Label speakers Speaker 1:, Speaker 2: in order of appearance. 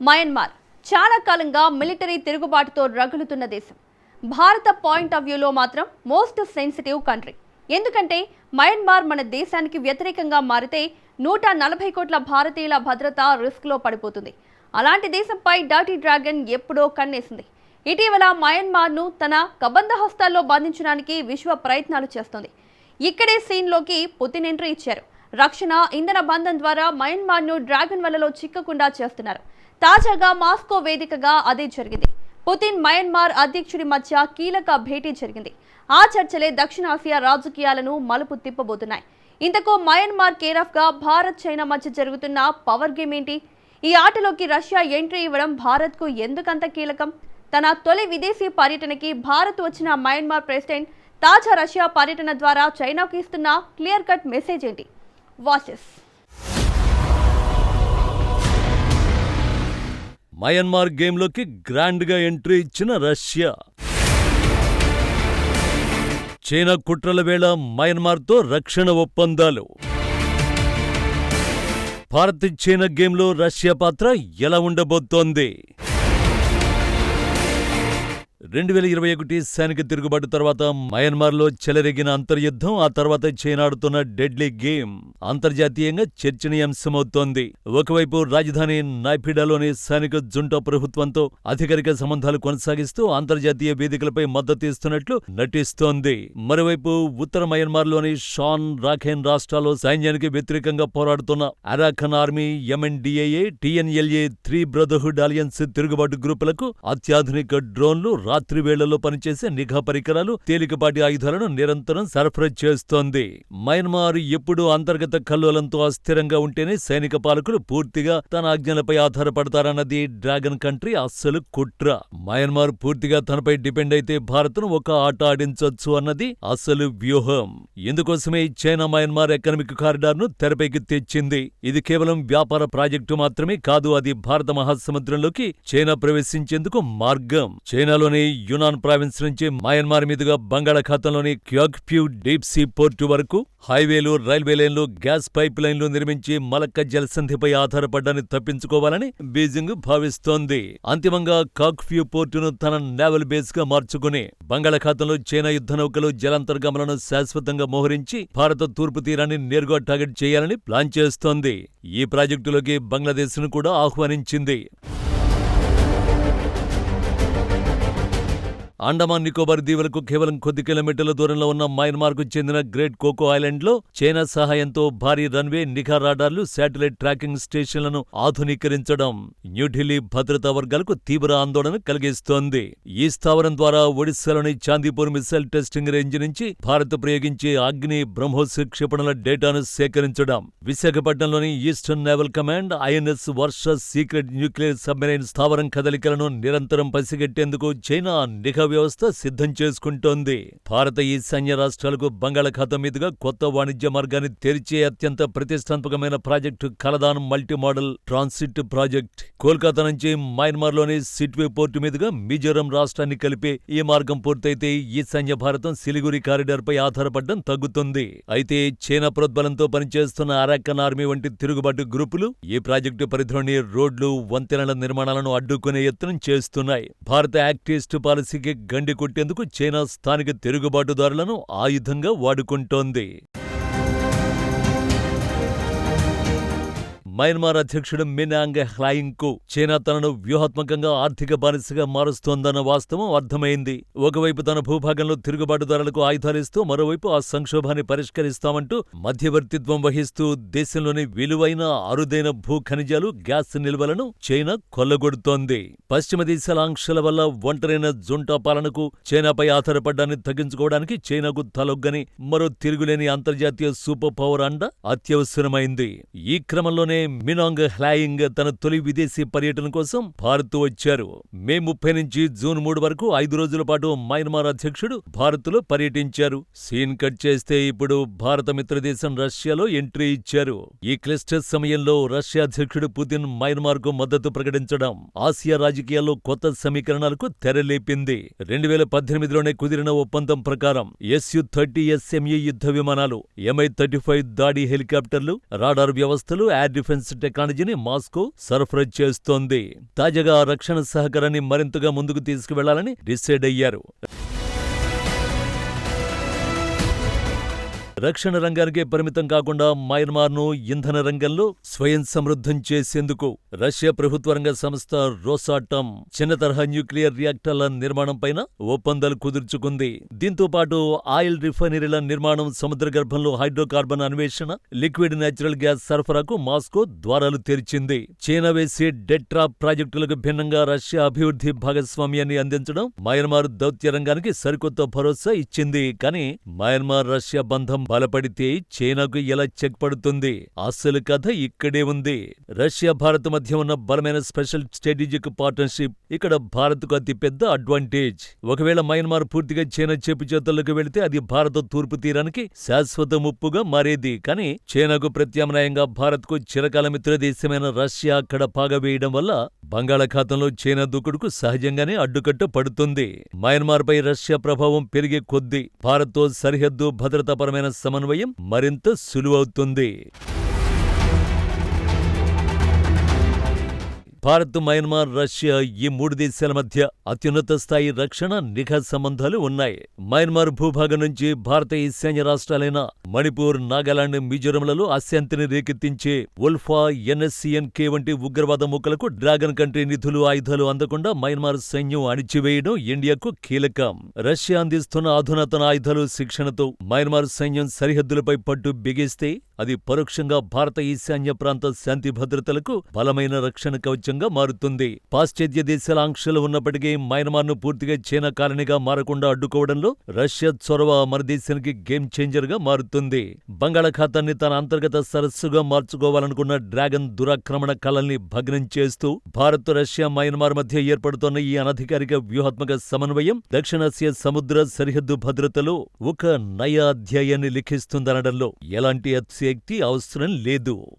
Speaker 1: Myanmar చాలా కాలంగా military తిరుగుబాటుతో రగులుతున్న దేశం. భారత పాయింట్ ఆఫ్ వ్యూలో మాత్రం మోస్ట్ సెన్సిటివ్ కంట్రీ. ఎందుకంటే మయన్మార్ మన దేశానికి వ్యతిరేకంగా మారితే 140 కోట్ల భారతీయుల భద్రత రిస్క్లో పడిపోతుంది. అలాంటి దేశంపై డర్టీ డ్రాగన్ ఎప్పుడో కన్నేసింది. ఇటీవల మయన్మార్ను తన కబంధ హస్తాల్లో బంధించడానికి విశ్వ ప్రయత్నాలు చేస్తోంది. ఇక్కడే సీన్లోకి పుతిన్ ఎంట్రీ ఇచ్చారు. రక్షణ, ఇంధన బంధం ద్వారా మయన్మార్ను డ్రాగన్ వలలో చిక్కకుండా చేస్తున్నారు. తాజాగా మాస్కో వేదికగా అదే జరిగింది. పుతిన్, మయన్మార్ అధ్యక్షుడి మధ్య కీలక భేటీ జరిగింది. ఆ చర్చలే దక్షిణాసియా రాజకీయాలను మలుపు తిప్పబోతున్నాయి. ఇంతకు మయన్మార్ కేరాఫ్గా భారత్, చైనా మధ్య జరుగుతున్న పవర్ గేమ్ ఏంటి? ఈ ఆటలోకి రష్యా ఎంట్రీ ఇవ్వడం భారత్కు ఎందుకంత కీలకం? తన తొలి విదేశీ పర్యటనకి భారత్ వచ్చిన మయన్మార్ ప్రెసిడెంట్ తాజా రష్యా పర్యటన ద్వారా చైనాకు ఇస్తున్న క్లియర్ కట్ మెసేజ్ ఏంటి? వాచెస్.
Speaker 2: మయన్మార్ గేమ్లోకి గ్రాండ్గా ఎంట్రీ ఇచ్చిన రష్యా. చైనా కుట్రల వేళ మయన్మార్తో రక్షణ ఒప్పందాలు. భారత్ చైనా గేమ్లో రష్యా పాత్ర ఎలా ఉండబోతోంది? 2021 సైనిక తిరుగుబాటు తర్వాత మయన్మార్లో చెలరేగిన అంతర్యుద్ధం, ఆ తర్వాత చైనా ఆడుతున్న డెడ్లీ గేమ్ అంతర్జాతీయంగా చర్చనీయాంశమవుతోంది. ఒకవైపు రాజధాని నైపిడాలోని సైనిక జుంటా ప్రభుత్వంతో అధికారిక సంబంధాలు కొనసాగిస్తూ అంతర్జాతీయ వేదికలపై మద్దతు ఇస్తున్నట్లు నటిస్తోంది. మరోవైపు ఉత్తర మయన్మార్లోని షాన్, రాఖైన్ రాష్ట్రాల్లో సైన్యానికి వ్యతిరేకంగా పోరాడుతున్న Arakan army, MNDAA, TNLA, three brotherhood alliance తిరుగుబాటు గ్రూపులకు అత్యాధునిక డ్రోన్లు, రాత్రి వేళల్లో పనిచేసే నిఘా పరికరాలు, తేలికపాటి ఆయుధాలను నిరంతరం సరఫరా చేస్తోంది. మయన్మార్ ఎప్పుడూ అంతర్గత కల్లోలంతో అస్థిరంగా ఉంటేనే సైనిక పాలకులు పూర్తిగా తన ఆజ్ఞలపై ఆధారపడతారన్నది డ్రాగన్ కంట్రీ అస్సలు కుట్ర. మయన్మార్ పూర్తిగా తనపై డిపెండ్ అయితే భారత్ను ఒక ఆట ఆడించొచ్చు అన్నది అసలు వ్యూహం. ఇందుకోసమే చైనా మయన్మార్ ఎకనామిక్ కారిడార్ను తెరపైకి తెచ్చింది. ఇది కేవలం వ్యాపార ప్రాజెక్టు మాత్రమే కాదు, అది భారత మహాసముద్రంలోకి చైనా ప్రవేశించేందుకు మార్గం. చైనాలోని యునాన్ ప్రావిన్స్ నుంచి మయన్మార్ మీదుగా బంగాళాఖాతంలోని క్యాగ్ప్యూ డీప్ సీ పోర్టు వరకు హైవేలు, రైల్వే లైన్లు, గ్యాస్ పైప్ లైన్లు నిర్మించి మలక్క జలసంధిపై ఆధారపడ్డాన్ని తప్పించుకోవాలని బీజింగ్ భావిస్తోంది. అంతిమంగా కాగ్ప్యూ పోర్టును తన నేవల్ బేస్ గా మార్చుకుని బంగాళాఖాతంలో చైనా యుద్ధ నౌకలు జలాంతర్గమలను శాశ్వతంగా మోహరించి భారత తూర్పు తీరాన్ని నేరుగా టార్గెట్ చేయాలని ప్లాన్ చేస్తోంది. ఈ ప్రాజెక్టులోకి బంగ్లాదేశ్ను కూడా ఆహ్వానించింది. అండమాన్ నికోబార్ దీవులకు కేవలం కొద్ది కిలోమీటర్ల దూరంలో ఉన్న మయన్మార్కు చెందిన గ్రేట్ కోకో ఐలాండ్లో చైనా సహాయంతో భారీ రన్వే, నిఘా రాడార్లు, శాటిలైట్ ట్రాకింగ్ స్టేషన్లను ఆధునీకరించడం న్యూఢిల్లీ భద్రతా వర్గాలకు తీవ్ర ఆందోళన కలిగిస్తోంది. ఈ స్థావరం ద్వారా ఒడిశాలోని చాందీపూర్ మిసైల్ టెస్టింగ్ రేంజ్ నుంచి భారత్ ప్రయోగించే అగ్ని, బ్రహ్మోస్ క్షిపణుల డేటాను సేకరించడం, విశాఖపట్నంలోని ఈస్టర్న్ నేవల్ కమాండ్ ఐఎన్ఎస్ వర్ష సీక్రెట్ న్యూక్లియర్ సబ్మెరైన్ స్థావరం కదలికలను నిరంతరం పసిగట్టేందుకు చైనా నిఘా వ్యవస్థ సిద్ధం చేసుకుంటోంది. భారత ఈశాన్య రాష్ట్రాలకు బంగాళాఖాతం మీదుగా కొత్త వాణిజ్య మార్గాన్ని తెరిచే అత్యంత ప్రతిష్టాత్మకమైన project Kaladan multi modal transit project. Kolkata నుంచి మయన్మార్లోని సిట్వే పోర్టు మీదుగా మిజోరం రాష్ట్రాన్ని కలిపే ఈ మార్గం పూర్తయితే ఈశాన్య భారతం సిలిగురి కారిడార్ పై ఆధారపడడం తగ్గుతుంది. అయితే చైనా ప్రోద్బలంతో పనిచేస్తున్న అరాకన్ ఆర్మీ వంటి తిరుగుబాటు గ్రూపులు ఈ ప్రాజెక్టు పరిధిలోని రోడ్లు, వంతెనల నిర్మాణాలను అడ్డుకునే యత్నం చేస్తున్నాయి. భారత యాక్ట్ ఈస్ట్ పాలసీకి గండి కొట్టేందుకు చైనా స్థానిక తిరుగుబాటుదారులను ఆయుధంగా వాడుకుంటోంది. మయన్మార్ అధ్యక్షుడు మిన్ హ్లాయింగ్కు చైనా తనను వ్యూహాత్మకంగా ఆర్థిక బానిసగా మారుస్తోందన్న వాస్తవం అర్థమైంది. ఒకవైపు తన భూభాగంలో తిరుగుబాటుదారులకు ఆయుధాలిస్తూ, మరోవైపు ఆ సంక్షోభాన్ని పరిష్కరిస్తామంటూ మధ్యవర్తిత్వం వహిస్తూ దేశంలోని విలువైన అరుదైన భూ ఖనిజాలు, గ్యాస్ నిల్వలను చైనా కొల్లగొడుతోంది. పశ్చిమ దేశాల ఆంక్షల వల్ల ఒంటరైన జుంటా పాలనకు చైనాపై ఆధారపడ్డాన్ని తగ్గించుకోవడానికి చైనాకు తలొగ్గని మరో తిరుగులేని అంతర్జాతీయ సూపర్ పవర్ అండ అత్యవసరమైంది. ఈ క్రమంలోనే మినాంగ్ హ్లాయింగ్ తన తొలి విదేశీ పర్యటన కోసం భారత్ వచ్చారు. మే 30 నుంచి జూన్ 3 వరకు 5 రోజుల పాటు మయన్మార్ అధ్యక్షుడు భారత్లో పర్యటించారు. సీన్ కట్ చేస్తే ఇప్పుడు భారత మిత్రదేశం రష్యాలో ఎంట్రీ ఇచ్చారు. ఈ క్లిష్ట సమయంలో రష్యా అధ్యక్షుడు పుతిన్ మయన్మార్కు మద్దతు ప్రకటించడం ఆసియా రాజకీయాల్లో కొత్త సమీకరణాలకు తెరలేపింది. 2018లోనే కుదిరిన ఒప్పందం ప్రకారం Su-30 SME యుద్ధ విమానాలు, Mi-35 దాడి హెలికాప్టర్లు, రాడార్ వ్యవస్థలు, ఎయిర్ డిఫెన్స్ డిఫెన్స్ టెక్నాలజీని మాస్కో సరఫరా చేస్తోంది. తాజాగా ఆ రక్షణ సహకారాన్ని మరింతగా ముందుకు తీసుకువెళ్లాలని డిసైడ్ అయ్యారు. రక్షణ రంగానికే పరిమితం కాకుండా మయన్మార్ను ఇంధన రంగంలో స్వయం సమృద్ధం చేసేందుకు రష్యా ప్రభుత్వ రంగ సంస్థ రోసాటమ్ చిన్న తరహా న్యూక్లియర్ రియాక్టర్ల నిర్మాణంపైన ఒప్పందాలు కుదుర్చుకుంది. దీంతో పాటు ఆయిల్ రిఫైనరీల నిర్మాణం, సముద్ర గర్భంలో హైడ్రోకార్బన్ అన్వేషణ, లిక్విడ్ నేచురల్ గ్యాస్ సరఫరాకు మాస్కో ద్వారాలు తెరిచింది. చైనా వేసే డెట్రా ప్రాజెక్టులకు భిన్నంగా రష్యా అభివృద్ధి భాగస్వామ్యాన్ని అందించడం మయన్మార్ దౌత్య రంగానికి సరికొత్త భరోసా ఇచ్చింది. కానీ మయన్మార్ రష్యా బంధం బలపడితే చైనాకు ఎలా చెక్ పడుతుంది? అసలు కథ ఇక్కడే ఉంది. రష్యా భారత్ మధ్య ఉన్న బలమైన స్పెషల్ స్ట్రాటజిక్ పార్ట్నర్షిప్ ఇక్కడ భారత్కు అతిపెద్ద అడ్వాంటేజ్. ఒకవేళ మయన్మార్ పూర్తిగా చైనా చెప్పు చేతుల్లోకి వెళితే అది భారత తూర్పు తీరానికి శాశ్వత ముప్పుగా మారేది. కానీ చైనాకు ప్రత్యామ్నాయంగా భారత్కు చిరకాల మిత్ర దేశమైన రష్యా అక్కడ పాగవేయడం వల్ల బంగాళాఖాతంలో చైనా దూకుడుకు సహజంగానే అడ్డుకట్ట పడుతుంది. మయన్మార్పై రష్యా ప్రభావం పెరిగే కొద్దీ భారత్తో సరిహద్దు భద్రతాపరమైన సమన్వయం మరింత సులువవుతుంది. భారత్, మయన్మార్, రష్యా ఈ మూడు దేశాల మధ్య అత్యున్నత స్థాయి రక్షణ, నిఘా సంబంధాలు ఉన్నాయి. మయన్మార్ భూభాగం నుంచి భారత ఈశాన్య రాష్ట్రాలైన మణిపూర్, నాగాలాండ్, మిజోరంలలో అశాంతిని రేకెత్తించే ఉల్ఫా, NSCN-K వంటి ఉగ్రవాద మూకలకు డ్రాగన్ కంట్రీ నిధులు, ఆయుధాలు అందకుండా మయన్మార్ సైన్యం అణిచివేయడం ఇండియాకు కీలకం. రష్యా అందిస్తున్న అధునాతన ఆయుధాలు, శిక్షణతో మయన్మార్ సైన్యం సరిహద్దులపై పట్టు బిగిస్తే అది పరోక్షంగా భారత ఈశాన్య ప్రాంత శాంతి భద్రతలకు బలమైన రక్షణ కవచంగా మారుతుంది. పాశ్చాత్య దేశాల ఆంక్షలు ఉన్నప్పటికీ మయన్మార్ను పూర్తిగా చైనా కాలనీగా మారకుండా అడ్డుకోవడంలో రష్యా చొరవ మన దేశానికి గేమ్ చేంజర్ గా మారుతుంది. బంగాళాఖాతాన్ని తన అంతర్గత సరస్సుగా మార్చుకోవాలనుకున్న డ్రాగన్ దురాక్రమణ కలల్ని భగ్నం చేస్తూ భారత్, రష్యా, మయన్మార్ మధ్య ఏర్పడుతోన్న ఈ అనధికారిక వ్యూహాత్మక సమన్వయం దక్షిణాసియా సముద్ర సరిహద్దు భద్రతలో ఒక నయ అధ్యాయాన్ని లిఖిస్తుందనడంలో ఎలాంటి అతిశయోక్తి అవసరం లేదు.